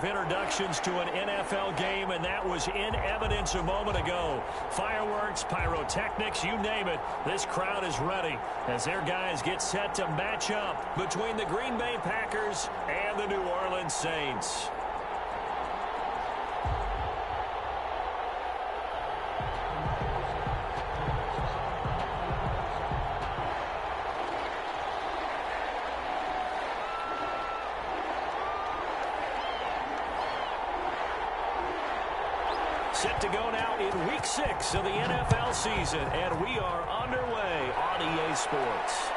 of introductions to an NFL game, and that was in evidence a moment ago. Fireworks, pyrotechnics, you name it. This crowd is ready as their guys get set to match up between the Green Bay Packers and the New Orleans Saints. Set to go now in Week 6 of the NFL season, and we are underway on EA Sports.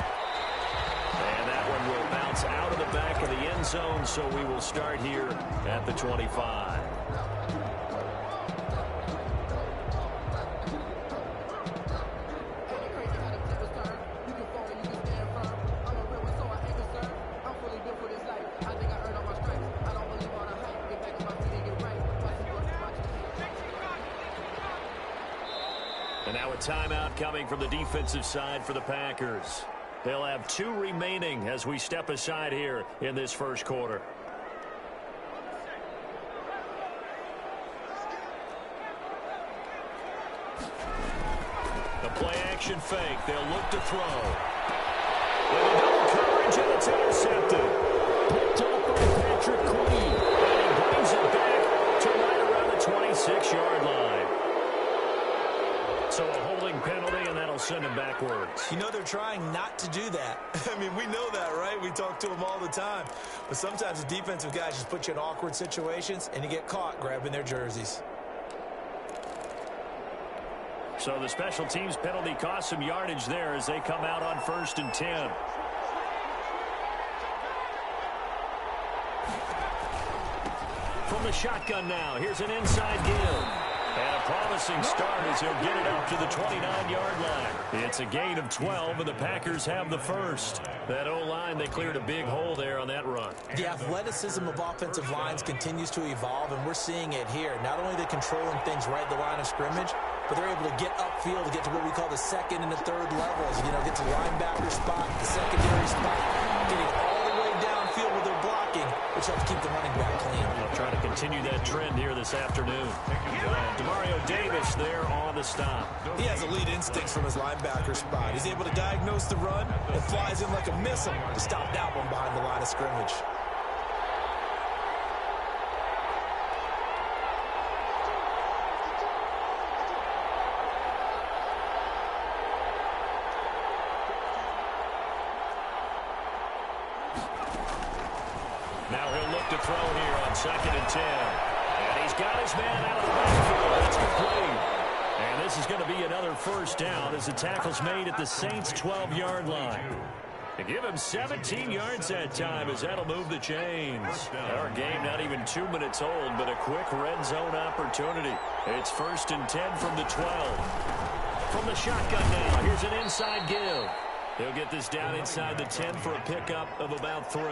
And that one will bounce out of the back of the end zone, so we will start here at the 25. And now a timeout coming from the defensive side for the Packers. They'll have 2 remaining as we step aside here in this first quarter. The play-action fake. They'll look to throw. With a double coverage, and it's intercepted. Picked up by Patrick Queen. And he brings it back to right around the 26-yard line. So a holding penalty, and that'll send him backwards. You know, they're trying not to do that. I mean, we know that, right? We talk to them all the time. But sometimes the defensive guys just put you in awkward situations, and you get caught grabbing their jerseys. So the special teams penalty cost some yardage there as they come out on 1st and 10. From the shotgun now, here's an inside give. And a promising start as he'll get it up to the 29-yard line. It's a gain of 12, and the Packers have the first. That O-line, they cleared a big hole there on that run. The athleticism of offensive lines continues to evolve, and we're seeing it here. Not only are they controlling things right at the line of scrimmage, but they're able to get upfield to get to what we call the second and the third levels. You know, get to linebacker spot, the secondary spot, getting all the way downfield with their blocking, which helps keep the running back clean. They'll try to continue that trend here this afternoon. Demario Davis there on the stop. He has elite instincts from his linebacker spot. He's able to diagnose the run and flies in like a missile to stop that one behind the line of scrimmage. Now he'll look to throw here on 2nd and 10. And he's got his man out of the backfield. It's complete. And this is going to be another first down as the tackle's made at the Saints' 12-yard line. To give him 17 yards that time as that'll move the chains. Our game not even 2 minutes old, but a quick red zone opportunity. It's 1st and 10 from the 12. From the shotgun now, here's an inside give. He'll get this down inside the 10 for a pickup of about 3.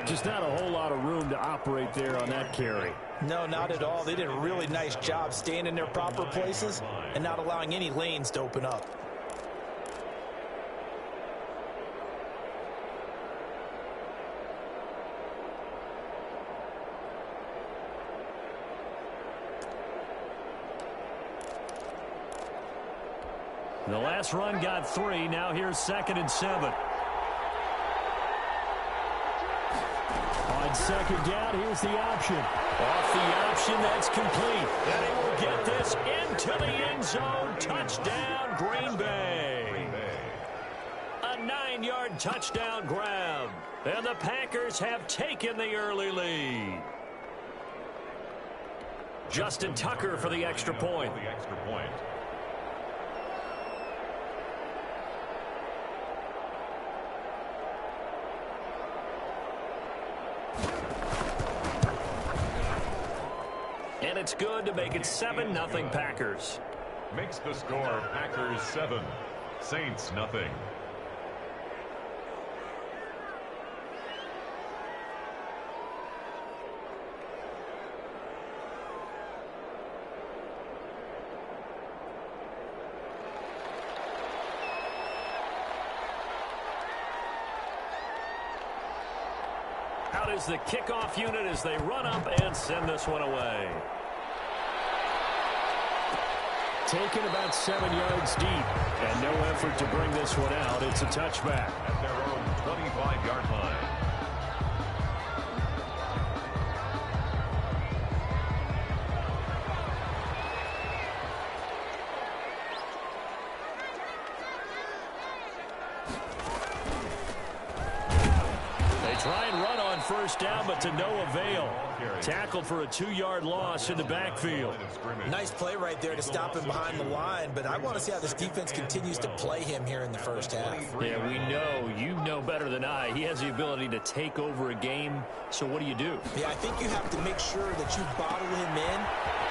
Just not a whole lot of room to operate there on that carry. No, not at all. They did a really nice job staying in their proper places and not allowing any lanes to open up. The last run got 3. Now here's 2nd and 7. On 2nd down, here's the option. Off the option, that's complete. And he will get this into the end zone. Touchdown, Green Bay. A 9-yard touchdown grab. And the Packers have taken the early lead. Justin Tucker for the extra point. And it's good to make it 7-0 Packers. Makes the score Packers 7, Saints nothing. Out is the kickoff unit as they run up and send this one away. Taken about 7 yards deep, and no effort to bring this one out. It's a touchback. At their own 25-yard line. Try and run on first down, but to no avail. Tackled for a 2-yard loss in the backfield. Nice play right there to stop him behind the line, but I want to see how this defense continues to play him here in the first half. Yeah, we know. You know better than I. He has the ability to take over a game, so what do you do? Yeah, I think you have to make sure that you bottle him in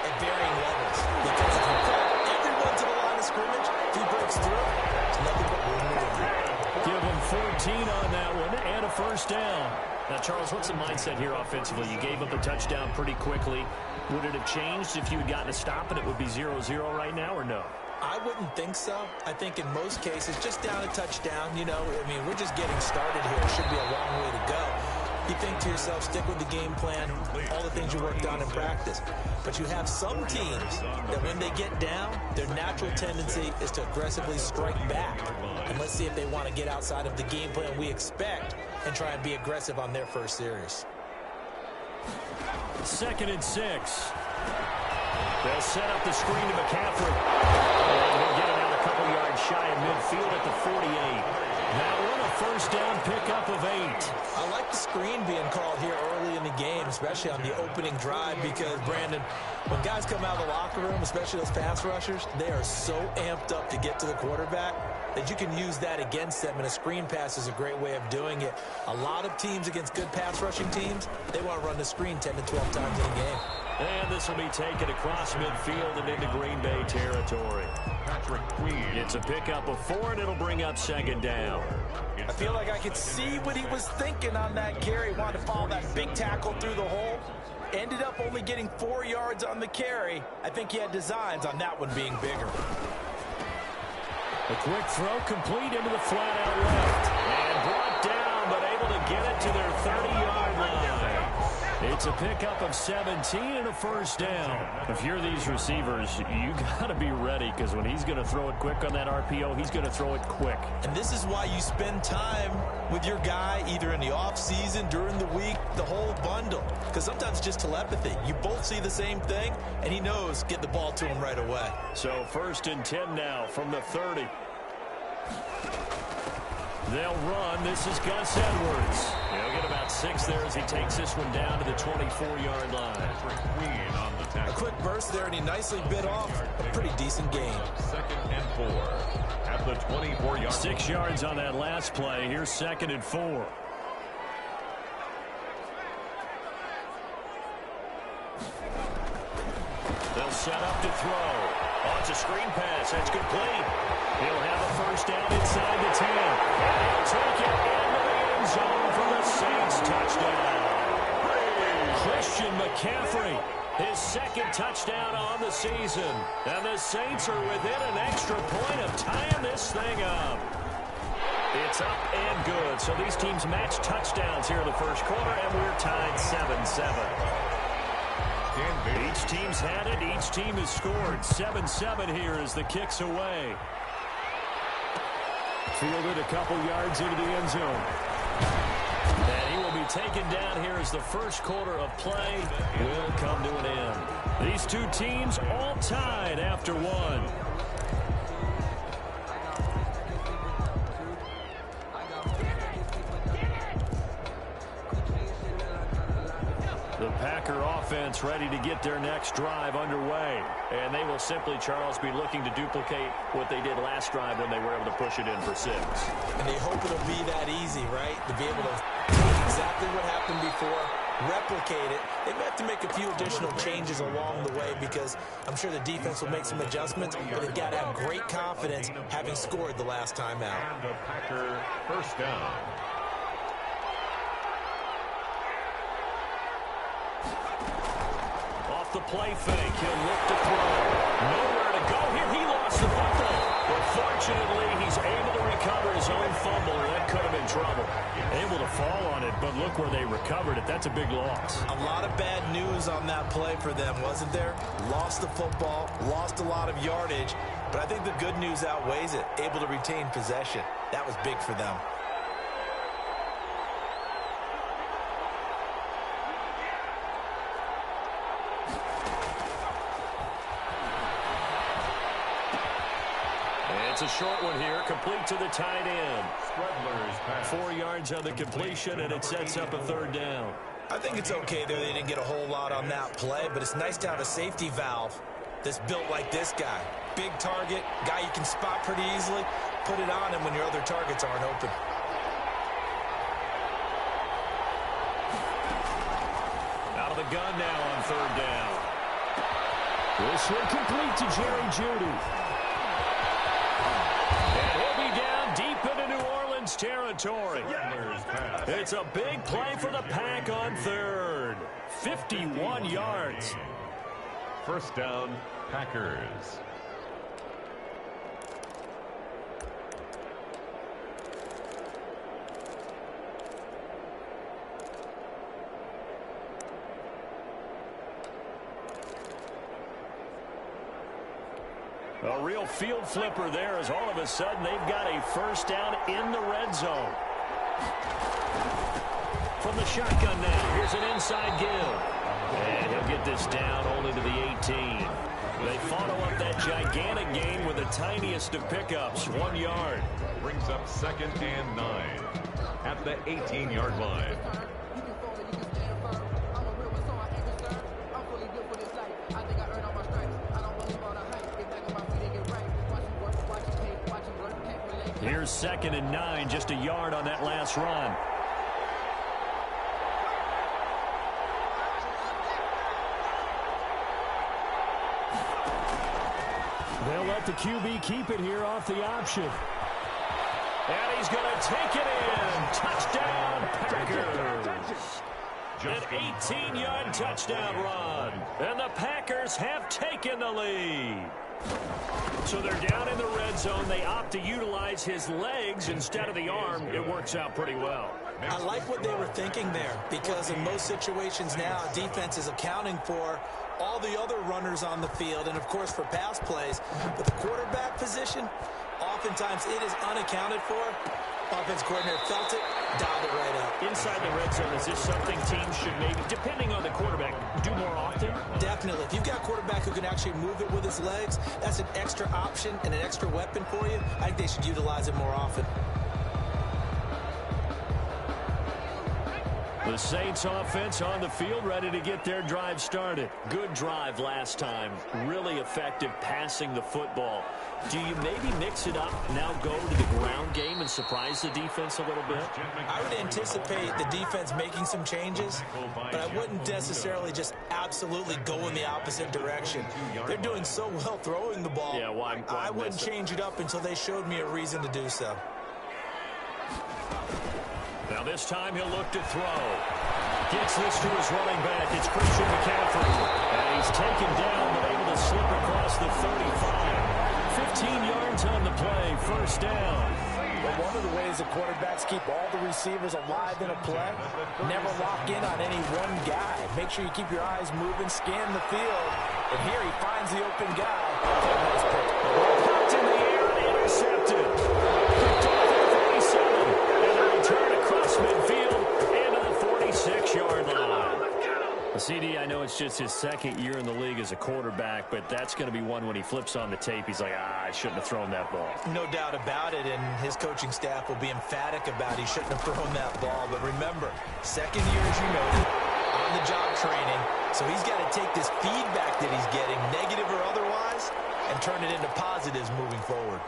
at varying levels. Because if you put everyone to the line of scrimmage, if he breaks through, it's nothing but room to run. Give him 14 on that one and a first down. Now, Charles, what's the mindset here offensively? You gave up a touchdown pretty quickly. Would it have changed if you had gotten a stop and it would be 0-0 right now, or no? I wouldn't think so. I think in most cases, just down a touchdown, you know, I mean, we're just getting started here. It should be a long way to go. You think to yourself, stick with the game plan, all the things you worked on in practice. But you have some teams that when they get down, their natural tendency is to aggressively strike back. And let's see if they want to get outside of the game plan we expect and try and be aggressive on their first series. 2nd and 6. They'll set up the screen to McCaffrey. And he'll get it out a couple yards shy of midfield at the 48. That one a first down pickup of 8. I like the screen being called here early in the game, especially on the opening drive, because, Brandon, when guys come out of the locker room, especially those pass rushers, they are so amped up to get to the quarterback that you can use that against them, and a screen pass is a great way of doing it. A lot of teams against good pass rushing teams, they want to run the screen 10 to 12 times in a game. And this will be taken across midfield and into Green Bay territory. Patrick Queen. It's a pickup of 4, and it'll bring up 2nd down. I feel like I could see what he was thinking on that carry. Wanted to follow that big tackle through the hole. Ended up only getting 4 yards on the carry. I think he had designs on that one being bigger. A quick throw complete into the flat out left. And brought down, but able to get it to their 30-yard line. It's a pickup of 17 and a first down. If you're these receivers, you got to be ready, because when he's going to throw it quick on that RPO, he's going to throw it quick. And this is why you spend time with your guy either in the offseason, during the week, the whole bundle. Because sometimes it's just telepathy. You both see the same thing, and he knows get the ball to him right away. So 1st and 10 now from the 30. They'll run. This is Gus Edwards. He'll get about 6 there as he takes this one down to the 24-yard line. A quick burst there, and he nicely bit off a pretty decent gain. 2nd and 4 at the 24-yard. 6 yards on that last play. Here's 2nd and 4. They'll set up to throw. It's a screen pass. That's complete. He'll have a first down inside the 10. And he'll take it into the end zone for the Saints touchdown. Christian McCaffrey, his 2nd touchdown on the season. And the Saints are within an extra point of tying this thing up. It's up and good. So these teams match touchdowns here in the first quarter, and we're tied 7-7. Each team's had it. Each team has scored. 7-7 here as the kick's away. Fielded a couple yards into the end zone. And he will be taken down here as the first quarter of play will come to an end. These two teams all tied after one. The Packer offense ready to get their next drive underway. And they will simply, Charles, be looking to duplicate what they did last drive when they were able to push it in for 6. And they hope it'll be that easy, right? To be able to take exactly what happened before, replicate it. They may have to make a few additional changes along the way, because I'm sure the defense will make some adjustments, but they've got to have great confidence having scored the last time out. And a Packer first down. Off the play fake, he'll look to throw. Nowhere to go here. He lost the football. But fortunately, he's able to recover his own fumble, or that could have been trouble. Able to fall on it, but look where they recovered it. That's a big loss. A lot of bad news on that play for them, wasn't there? Lost the football, lost a lot of yardage, but I think the good news outweighs it. Able to retain possession. That was big for them. It's a short one here, complete to the tight end. Stradler's pass. 4 yards on the completion, and it sets up a third down. I think it's okay there. They didn't get a whole lot on that play, but it's nice to have a safety valve that's built like this guy. Big target, guy you can spot pretty easily. Put it on him when your other targets aren't open. Out of the gun now on third down. This one complete to Jerry Jeudy. And he'll be down deep into New Orleans territory. It's a big play for the Pack on third. 51 yards. First down, Packers. A real field flipper there as all of a sudden they've got a first down in the red zone. From the shotgun now, here's an inside give. And he'll get this down only to the 18. They follow up that gigantic gain with the tiniest of pickups, 1 yard. Brings up 2nd and 9 at the 18-yard line. Here's 2nd and 9, just a yard on that last run. They'll let the QB keep it here off the option. And he's going to take it in. Touchdown, Packers. An 18-yard touchdown run. And the Packers have taken the lead. So they're down in the red zone. They opt to utilize his legs instead of the arm. It works out pretty well. I like what they were thinking there, because in most situations now, defense is accounting for all the other runners on the field and, of course, for pass plays. But the quarterback position, oftentimes it is unaccounted for. Offense coordinator felt it, dialed it right up. Inside the red zone, is this something teams should maybe, depending on the quarterback, do more often? Definitely. If you've got a quarterback who can actually move it with his legs, that's an extra option and an extra weapon for you. I think they should utilize it more often. The Saints offense on the field, ready to get their drive started. Good drive last time. Really effective passing the football. Do you maybe mix it up, now go to the ground game and surprise the defense a little bit? I would anticipate the defense making some changes, but I wouldn't necessarily just absolutely go in the opposite direction. They're doing so well throwing the ball. Yeah, why I wouldn't change it up until they showed me a reason to do so. Now this time he'll look to throw. Gets this to his running back. It's Christian McCaffrey. And he's taken down, but able to slip across the 35. 15 yards on the play. First down. But one of the ways the quarterbacks keep all the receivers alive in a play, never lock in on any one guy. Make sure you keep your eyes moving, scan the field. And here he finds the open guy. Nice pick. Popped in the air and intercepted. Picked off at the 47. And a return across midfield into the 46-yard line. CD, I know it's just his second year in the league as a quarterback, but that's going to be one when he flips on the tape. He's like, I shouldn't have thrown that ball. No doubt about it, and his coaching staff will be emphatic about he shouldn't have thrown that ball. But remember, second year, as you noted, on-the-job training, so he's got to take this feedback that he's getting, negative or otherwise, and turn it into positives moving forward.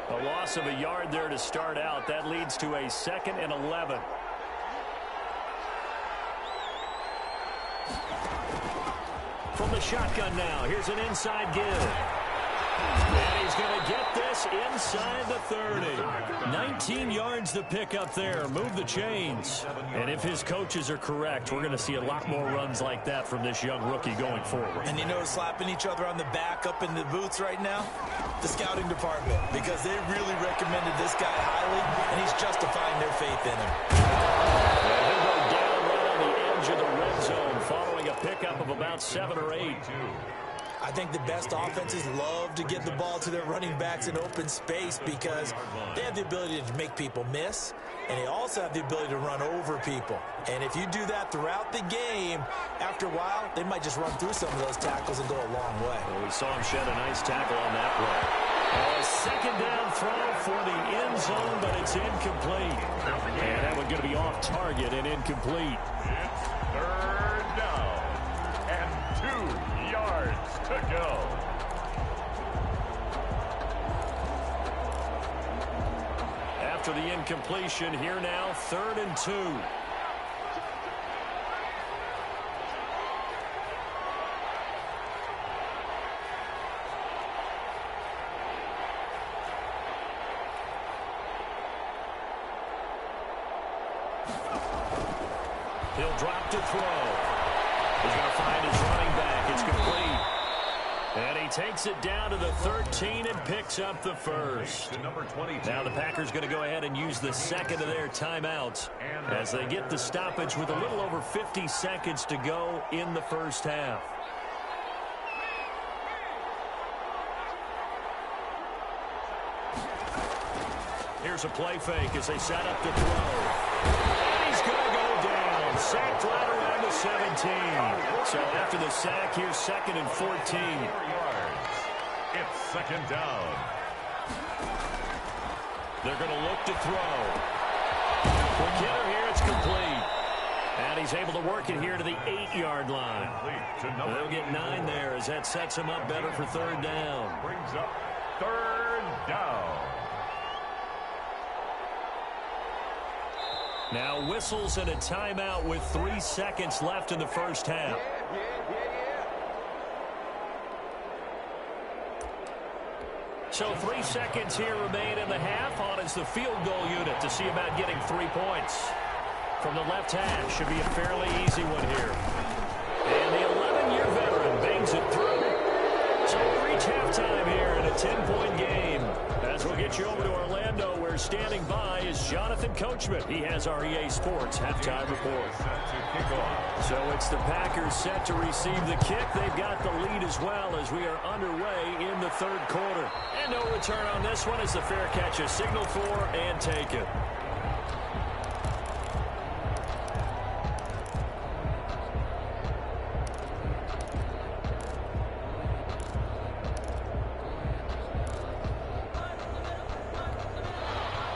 A loss of a yard there to start out. That leads to a 2nd and 11. From the shotgun now. Here's an inside give. And he's going to get this inside the 30. 19 yards to pick up there. Move the chains. And if his coaches are correct, we're going to see a lot more runs like that from this young rookie going forward. And you know, slapping each other on the back up in the booths right now? The scouting department, because they really recommended this guy highly, and he's justifying their faith in him. And he'll go down right on the edge of the red zone following a pickup of about 7 or 8. I think the best offenses love to get the ball to their running backs in open space because they have the ability to make people miss, and they also have the ability to run over people. And if you do that throughout the game, after a while, they might just run through some of those tackles and go a long way. Well, we saw him shed a nice tackle on that play. A second down throw for the end zone, but it's incomplete. And that one's going to be off target and incomplete. It's third down and 2 yards to go. After the incompletion, here now, 3rd and 2. He'll drop to throw. He's going to find his running back. It's complete. And he takes it down to the 13 and picks up the first. Now the Packers going to go ahead and use the second of their timeouts as they get the stoppage with a little over 50 seconds to go in the first half. Here's a play fake as they set up to throw. And he's going to go down. Sacked right around the 17. So after the sack, here's 2nd and 14. It's 2nd down. They're going to look to throw. Quick hitter here, it's complete. And he's able to work it here to the 8-yard line. They'll get 9 there as that sets him up better for 3rd down. Brings up 3rd down. Now whistles and a timeout with 3 seconds left in the first half. So 3 seconds here remain in the half. On is the field goal unit to see about getting 3 points. From the left hash, should be a fairly easy one here. And the 11-year veteran bangs it through. So we'll reach halftime here in a 10-point game. As we'll get you over to Orlando, where standing by is Jonathan Coachman. He has our EA Sports halftime report. So it's the Packers set to receive the kick. They've got the lead as well as we are underway in the 3rd quarter. And no return on this one as the fair catch is signaled for and taken.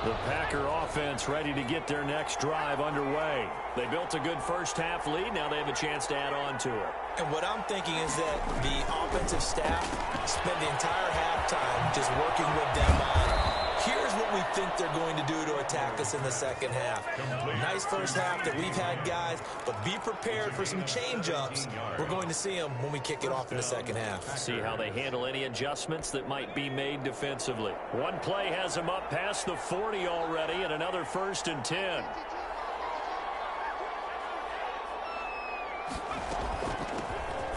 The Packer offense ready to get their next drive underway. They built a good first half lead. Now they have a chance to add on to it. And what I'm thinking is that the offensive staff spent the entire halftime just working with them on, here's what we think they're going to do to attack us in the second half. Nice first half that we've had, guys, but be prepared for some change-ups. We're going to see them when we kick it off in the second half. See how they handle any adjustments that might be made defensively. One play has them up past the 40 already, and another 1st and 10.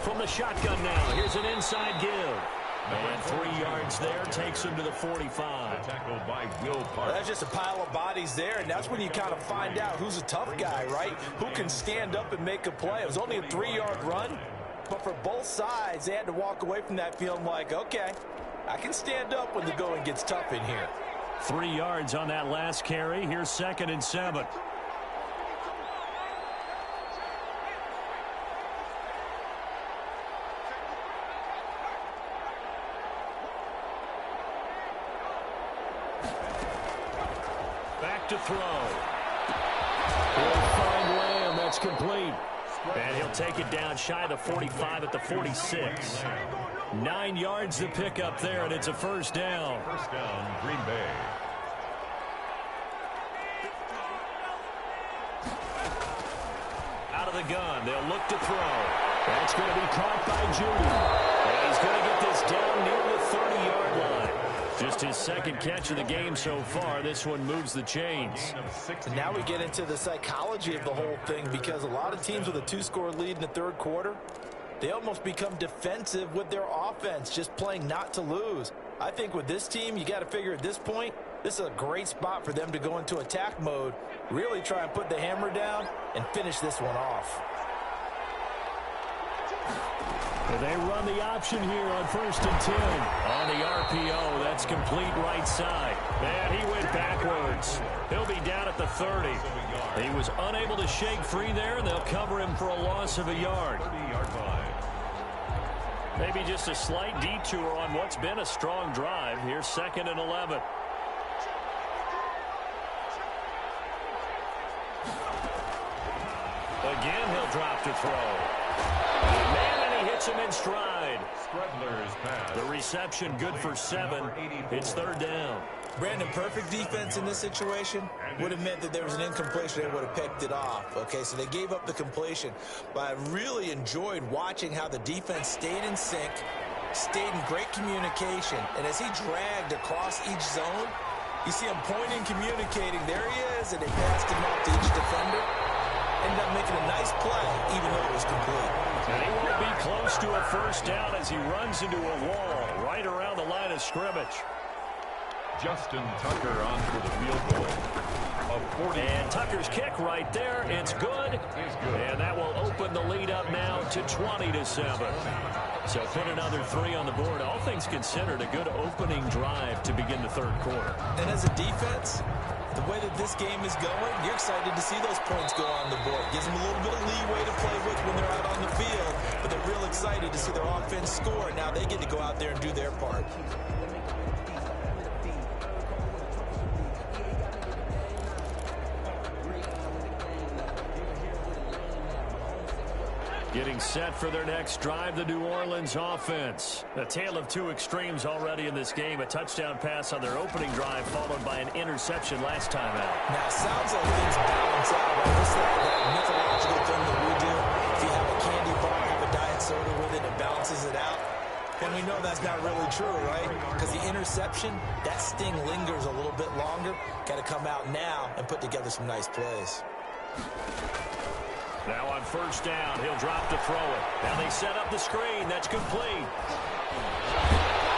From the shotgun now, here's an inside give. And 3 yards there takes him to the 45. Tackled by Will Park. That's just a pile of bodies there, and that's when you kind of find out who's a tough guy, right? Who can stand up and make a play. It was only a 3-yard run, but for both sides, they had to walk away from that feeling like, okay, I can stand up when the going gets tough in here. 3 yards on that last carry. Here's 2nd and 7. Back to throw. He'll find Lamb. That's complete. And he'll take it down shy of the 45 at the 46. 9 yards to pick up there, and it's a 1st down. 1st down, Green Bay. Out of the gun, they'll look to throw. That's going to be caught by Judy. And he's going to get this down near the 30-yard Just his second catch of the game so far. This one moves the chains. And now we get into the psychology of the whole thing, because a lot of teams with a 2-score lead in the third quarter, they almost become defensive with their offense, just playing not to lose. I think with this team, you got to figure at this point, this is a great spot for them to go into attack mode, really try and put the hammer down and finish this one off. They run the option here on 1st and 10. On the RPO, that's complete right side. And he went backwards. He'll be down at the 30. He was unable to shake free there, and they'll cover him for a loss of a yard. Maybe just a slight detour on what's been a strong drive. Here's 2nd and 11. Again, he'll drop to throw. Man, and he hits him in stride. The reception good for 7. It's 3rd down. Brandon, perfect defense in this situation would have meant that there was an incompletion. They would have picked it off. Okay, so they gave up the completion. But I really enjoyed watching how the defense stayed in sync, stayed in great communication. And as he dragged across each zone, you see him pointing, communicating. There he is, and they passed him off to each defender. Ended up making a nice play, even though it was complete. And he won't be close to a 1st down as he runs into a wall right around the line of scrimmage. Justin Tucker on for the field goal. And Tucker's kick right there. It's good. And that will open the lead up now to 20-7. So put another 3 on the board. All things considered, a good opening drive to begin the third quarter. And as a defense, the way that this game is going, you're excited to see those points go on the board. Gives them a little bit of leeway to play with when they're out on the field. But they're real excited to see their offense score. Now they get to go out there and do their part. Getting set for their next drive, the New Orleans offense. A tale of two extremes already in this game. A touchdown pass on their opening drive, followed by an interception last time out. Now, it sounds like things balance out, right? It's that mythological thing that we do. If you have a candy bar, have a diet soda with it, it balances it out. And we know that's not really true, right? Because the interception, that sting lingers a little bit longer. Got to come out now and put together some nice plays. Now on 1st down, he'll drop to throw it. Now they set up the screen. That's complete.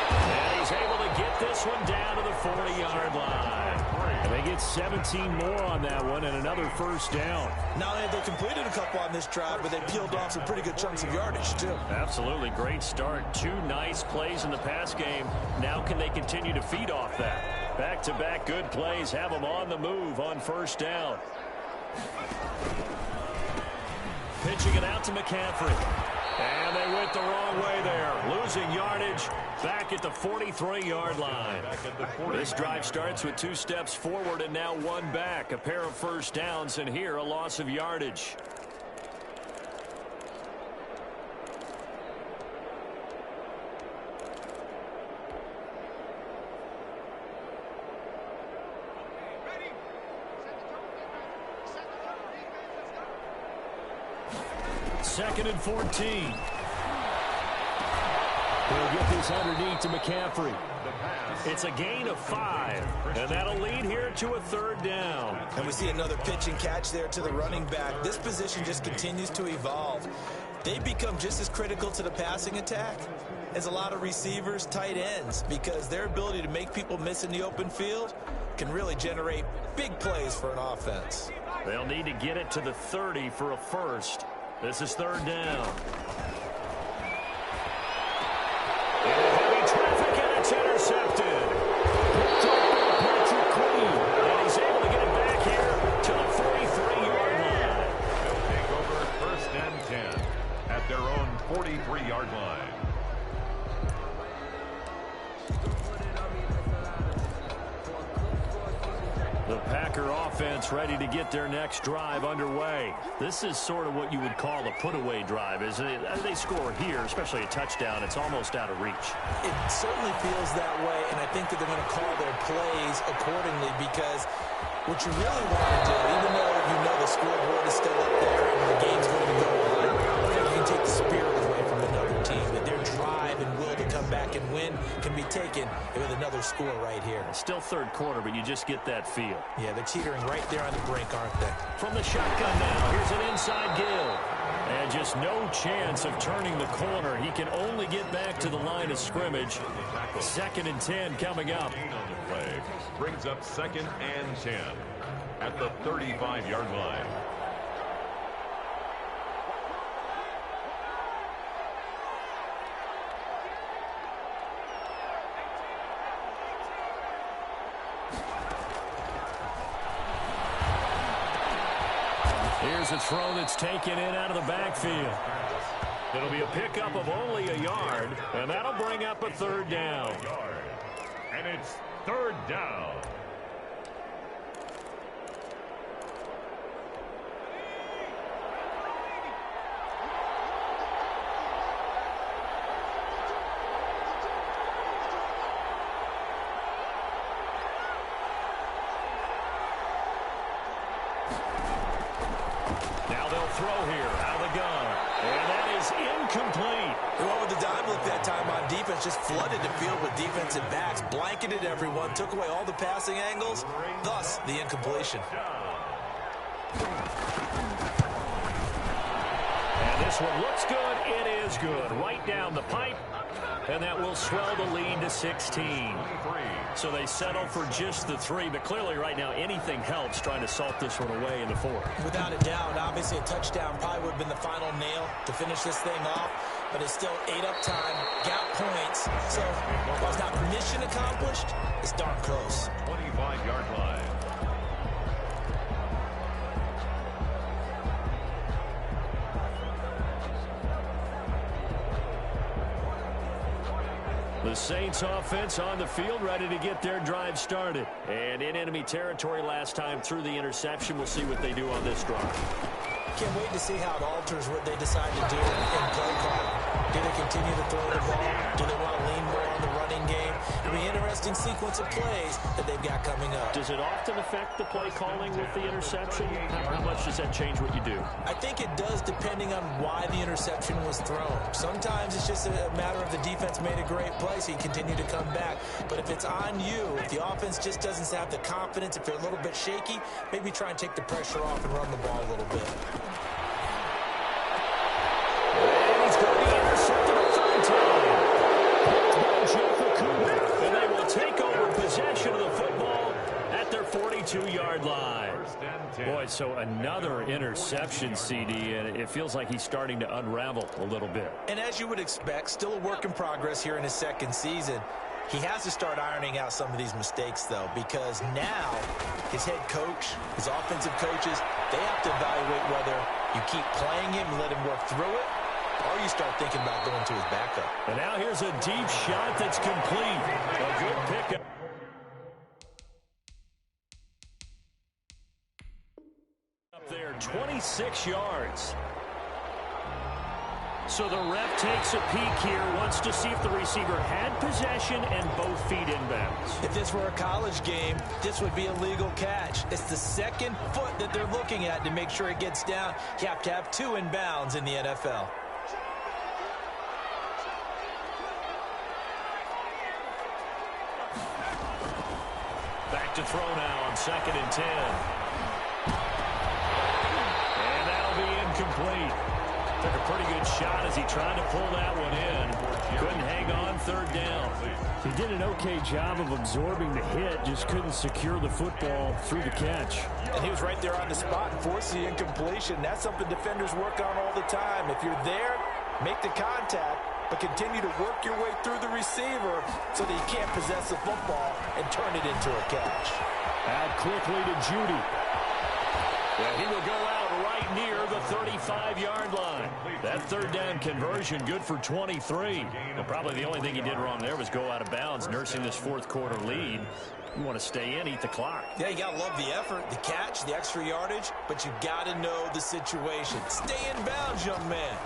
And he's able to get this one down to the 40-yard line. And they get 17 more on that one and another 1st down. Not only have they completed a couple on this drive, but they peeled off some pretty good chunks of yardage, too. Absolutely. Great start. 2 nice plays in the pass game. Now can they continue to feed off that? Back-to-back good plays have them on the move on 1st down. Pitching it out to McCaffrey. And they went the wrong way there. Losing yardage back at the 43-yard line. This drive starts with 2 steps forward and now 1 back. A pair of 1st downs, and here a loss of yardage. Second and 14. They'll get this underneath to McCaffrey. It's a gain of 5, and that'll lead here to a 3rd down. And we see another pitch and catch there to the running back. This position just continues to evolve. They become just as critical to the passing attack as a lot of receivers, tight ends, because their ability to make people miss in the open field can really generate big plays for an offense. They'll need to get it to the 30 for a 1st. This is 3rd down. Heavy traffic, and it's intercepted. Patrick Queen. And he's able to get it back here to the 43-yard line. They'll take over 1st and 10 at their own 43-yard line. The Packer offense ready to get their next drive underway. This is sort of what you would call a put-away drive, isn't it? As they score here, especially a touchdown, it's almost out of reach. It certainly feels that way, and I think that they're going to call their plays accordingly, because what you really want to do, even though you know the scoreboard is still up there and the game's going to go on, I think you can take the spirit away from another team, that their drive and will to come back and win can be taken with another score right here. Still third quarter, but you just get that feel. Yeah, they're teetering right there on the brink, aren't they? From the shotgun now, here's an inside Gill. And just no chance of turning the corner. He can only get back to the line of scrimmage. 2nd and 10 coming up. Play brings up 2nd and 10 at the 35-yard line. Here's a throw that's taken in out of the backfield. It'll be a pickup of only a yard, and that'll bring up a 3rd down. And it's 3rd down. Throw here out of the gun, and that is incomplete. They went with the dime look that time on defense, just flooded the field with defensive backs, blanketed everyone, took away all the passing angles, thus the incompletion. And this one looks good. It is good. Right down the pipe, and that will swell the lead to 16. So they settle for just the 3, but clearly right now anything helps trying to salt this one away in the 4th. Without a doubt, obviously a touchdown probably would have been the final nail to finish this thing off, but it's still 8 up time, got points, so while it's not mission accomplished, it's darn close. 25-yard line. The Saints offense on the field, ready to get their drive started. And in enemy territory last time through the interception. We'll see what they do on this drive. Can't wait to see how it alters what they decide to do in play calling. Do they continue to throw the ball? Do they want to lean more on the running game? It'll be an interesting sequence of plays that they've got coming up. Does it often affect the play calling with the interception? How much does that change what you do? I think it does depending on why the interception was thrown. Sometimes it's just a matter of the defense made a great play, so you continue to come back. But if it's on you, if the offense just doesn't have the confidence, if they're a little bit shaky, maybe try and take the pressure off and run the ball a little bit. And he's going to be intercepted a 3rd time. Jeff Okudah, and they will take over possession of the football at their 42-yard line. Boy, so another interception, CD, and it feels like he's starting to unravel a little bit. And as you would expect, still a work in progress here in his 2nd season. He has to start ironing out some of these mistakes, though, because now his head coach, his offensive coaches, they have to evaluate whether you keep playing him and let him work through it, or you start thinking about going to his backup. And now here's a deep shot that's complete. A good pickup. Up there, 26 yards. So the ref takes a peek here, wants to see if the receiver had possession and both feet inbounds. If this were a college game, this would be a legal catch. It's the 2nd foot that they're looking at to make sure it gets down. You have to have 2 inbounds in the NFL. Back to throw now on 2nd and 10. And that'll be incomplete. Took a pretty good shot as he tried to pull that one in. Couldn't hang on 3rd down. He did an okay job of absorbing the hit, just couldn't secure the football through the catch. And he was right there on the spot and forced the incompletion. That's something defenders work on all the time. If you're there, make the contact, but continue to work your way through the receiver so that you can't possess the football and turn it into a catch. Out quickly to Judy. Yeah, he will go out right near the 35-yard line. That 3rd down conversion good for 23. Well, probably the only thing he did wrong there was go out of bounds, nursing this 4th quarter lead. You want to stay in, eat the clock. Yeah, you got to love the effort, the catch, the extra yardage, but you got to know the situation. Stay in bounds, young man.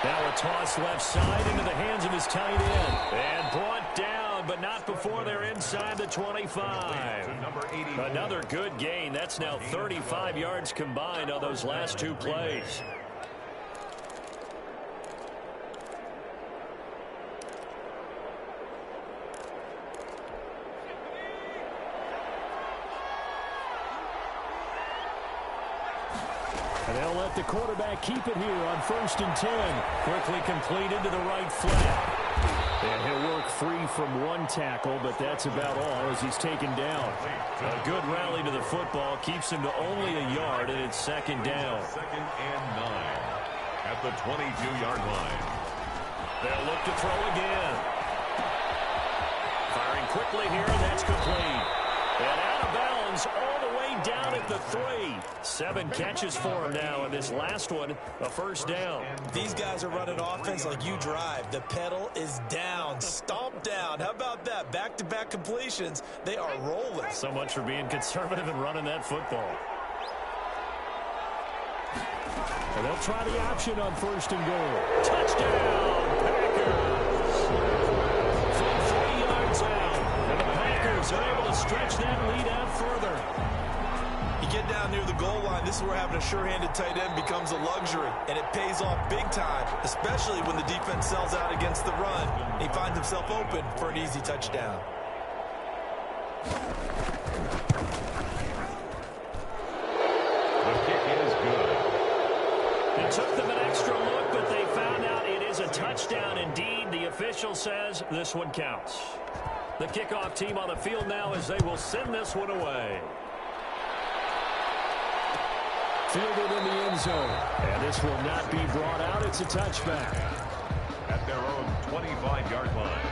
Now a toss left side into the hands of his tight end. And brought down, but not before they're inside the 25. Another good gain. That's now 35 yards combined on those last 2 plays. They'll let the quarterback keep it here on 1st and 10. Quickly completed to the right flat. And he'll work free from one tackle, but that's about all as he's taken down. A good rally to the football keeps him to only a yard, and it's 2nd down. 2nd and 9 at the 22-yard line. They'll look to throw again. Firing quickly here, and that's complete. And out of bounds all the way down at the 3. 7 catches for him now, and this last one, a 1st down. These guys are running offense like you drive. The pedal is down, stomped down. How about that? Back-to-back completions. They are rolling. So much for being conservative and running that football. And they'll try the option on 1st and goal. Touchdown, Packers! From 3 yards out, and the Packers are able to stretch that lead out further. You get down near the goal line, this is where having a sure-handed tight end becomes a luxury, and it pays off big time, especially when the defense sells out against the run. He finds himself open for an easy touchdown. The kick is good. It took them an extra look, but they found out it is a touchdown indeed. The official says this one counts. The kickoff team on the field now as they will send this one away. Fielded in the end zone. And this will not be brought out. It's a touchback. At their own 25-yard line.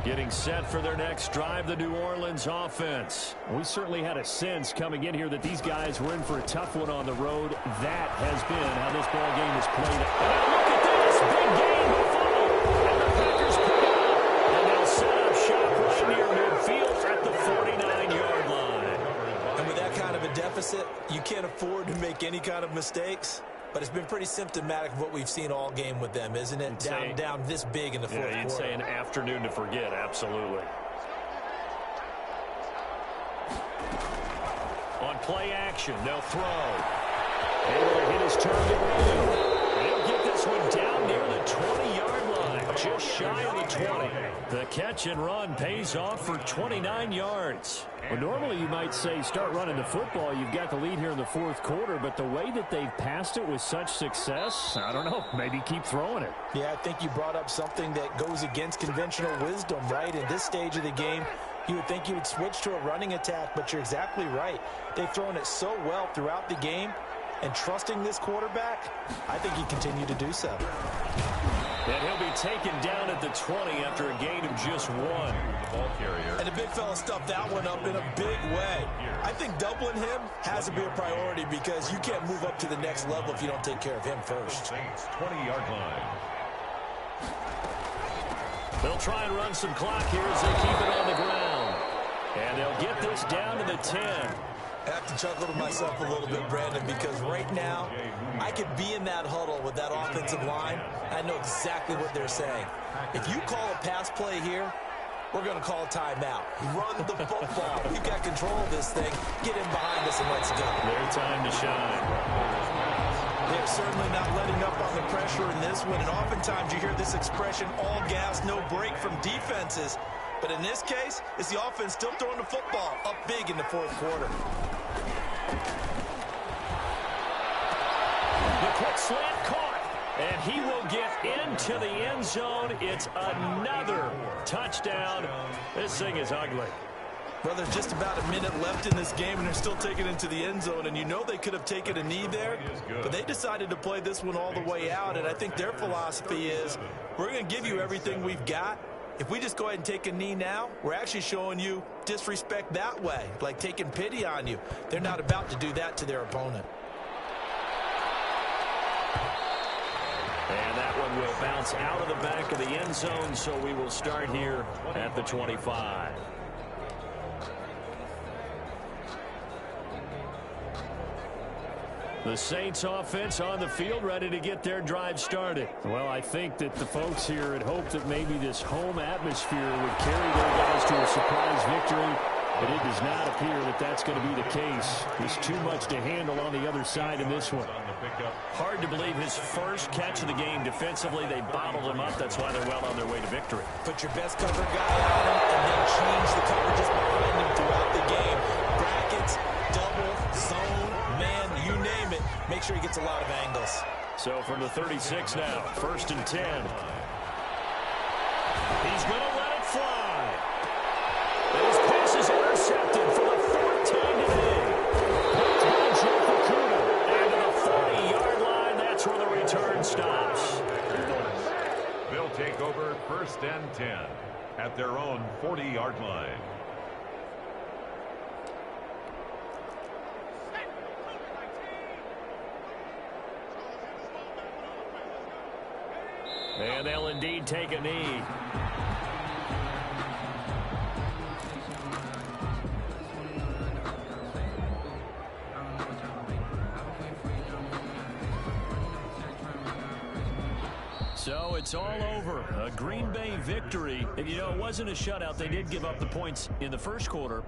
Getting set for their next drive, the New Orleans offense. We certainly had a sense coming in here that these guys were in for a tough one on the road. That has been how this ball game is played. And look at this. Big game before. And the Packers pick it up. And they'll set up shop right near midfield at the 49-yard line. And with that kind of a deficit, you can't afford to make any kind of mistakes. But it's been pretty symptomatic of what we've seen all game with them, isn't it? Down this big in the fourth quarter. Yeah, you'd say an afternoon to forget, absolutely. On play action, they'll throw. Able to hit his target early. They'll get this one down near the 20-yard line, just shy of the 20. The catch and run pays off for 29 yards. Well, normally you might say start running the football. You've got the lead here in the fourth quarter, but the way that they've passed it with such success, I don't know, maybe keep throwing it. Yeah, I think you brought up something that goes against conventional wisdom, right? In this stage of the game, you would think you would switch to a running attack, but you're exactly right. They've thrown it so well throughout the game, and trusting this quarterback, I think he continued to do so. And he'll be taken down at the 20 after a gain of just 1. The ball carrier. And the big fella stuffed that one up in a big way. I think doubling him has to be a priority because you can't move up to the next level if you don't take care of him first. Saints 20-yard line. They'll try and run some clock here as they keep it on the ground. And they'll get this down to the 10. I have to chuckle to myself a little bit, Brandon, because right now I could be in that huddle with that offensive line. I know exactly what they're saying. If you call a pass play here, we're going to call a timeout. Run the football. We've got control of this thing. Get in behind us and let's go. Their time to shine. They're certainly not letting up on the pressure in this one. And oftentimes you hear this expression, all gas, no break from defenses. But in this case, it's the offense still throwing the football up big in the fourth quarter. The quick slant caught, and he will get into the end zone. It's another touchdown. This thing is ugly. Well, there's just about a minute left in this game, and they're still taking it into the end zone. And you know they could have taken a knee there, but they decided to play this one all the way out. And I think their philosophy is, we're going to give you everything we've got. If we just go ahead and take a knee now, we're actually showing you disrespect that way, like taking pity on you. They're not about to do that to their opponent. And that one will bounce out of the back of the end zone, so we will start here at the 25. The Saints offense on the field ready to get their drive started. Well, I think that the folks here had hoped that maybe this home atmosphere would carry their guys to a surprise victory, but it does not appear that that's going to be the case. There's too much to handle on the other side in this one. Hard to believe his first catch of the game defensively. They bottled him up. That's why they're well on their way to victory. Put your best cover guy on him and then change the coverages behind him throughout the game. make sure he gets a lot of angles. So from the 36 now, 1st and 10. He's going to let it fly. And his pass is intercepted for the 4th time today. That's by Joe Fukuda. And to the 40-yard line, that's where the return stops. They'll take over 1st and 10 at their own 40-yard line. And they'll indeed take a knee. So it's all over. A Green Bay victory. And, you know, it wasn't a shutout. They did give up the points in the first quarter. But